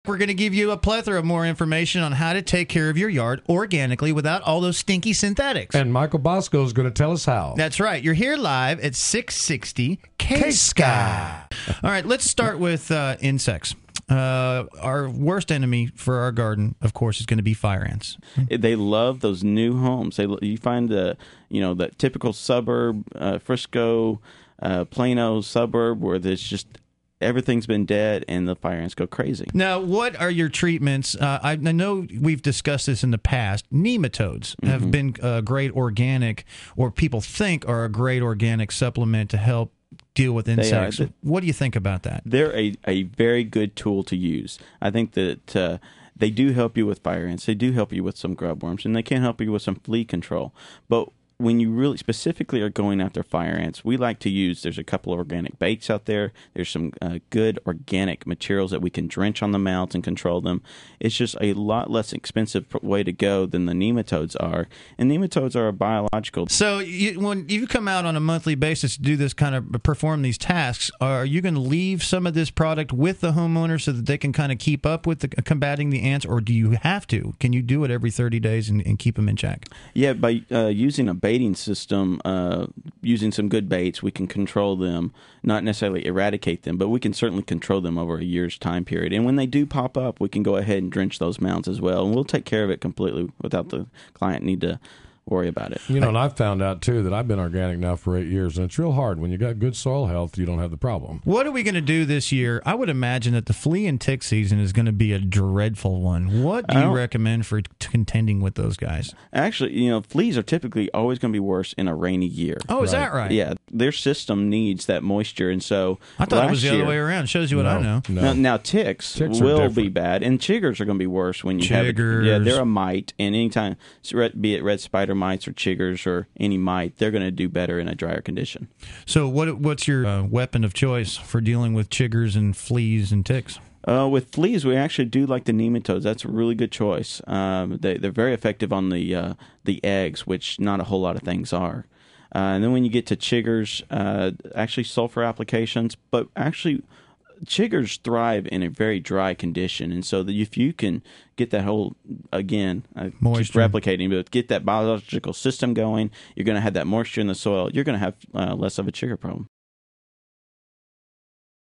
We're going to give you a plethora of more information on how to take care of your yard organically without all those stinky synthetics. And Michael Bosco is going to tell us how. That's right. You're here live at 660 KSKY. All right, let's start with insects. Our worst enemy for our garden, of course, is going to be fire ants. They love those new homes. You find the typical suburb, Frisco, Plano suburb, where there's just everything's been dead and the fire ants go crazy. Now, what are your treatments? I know we've discussed this in the past. Nematodes have been a great organic, or people think are a great organic supplement to help deal with insects. What do you think about that? They're a very good tool to use. I think that they do help you with fire ants. They do help you with some grub worms, and they can help you with some flea control. But when you really specifically are going after fire ants, we like to use, there's a couple of organic baits out there. There's some good organic materials that we can drench on the mounds and control them. It's just a lot less expensive way to go than the nematodes are. And nematodes are a biological. So when you come out on a monthly basis to do this kind of perform these tasks, are you going to leave some of this product with the homeowner so that they can kind of keep up with combating the ants, or do you have to? Can you do it every 30 days and keep them in check? Yeah, by using a baiting system, using some good baits, we can control them, not necessarily eradicate them, but we can certainly control them over a year's time period. And when they do pop up, we can go ahead and drench those mounds as well, and we'll take care of it completely without the client need to worry about it. You know, and I've found out, too, that I've been organic now for 8 years, and it's real hard. When you got good soil health, you don't have the problem. What are we going to do this year? I would imagine that the flea and tick season is going to be a dreadful one. What do you recommend for contending with those guys? Actually, fleas are typically always going to be worse in a rainy year. Oh, is that right? Yeah, their system needs that moisture, and so I thought it was the other way around. Shows you what I know. Now ticks will be bad, and chiggers are going to be worse when you have it. Yeah, they're a mite, and anytime, be it red spider mites or chiggers or any mite, they're going to do better in a drier condition. So what's your weapon of choice for dealing with chiggers and fleas and ticks? With fleas, we actually do like the nematodes. That's a really good choice. They're very effective on the eggs, which not a whole lot of things are. And then when you get to chiggers, actually sulfur applications, but actually chiggers thrive in a very dry condition, and so if you can get that whole, again, keep replicating, but get that biological system going, you're going to have that moisture in the soil, you're going to have less of a chigger problem.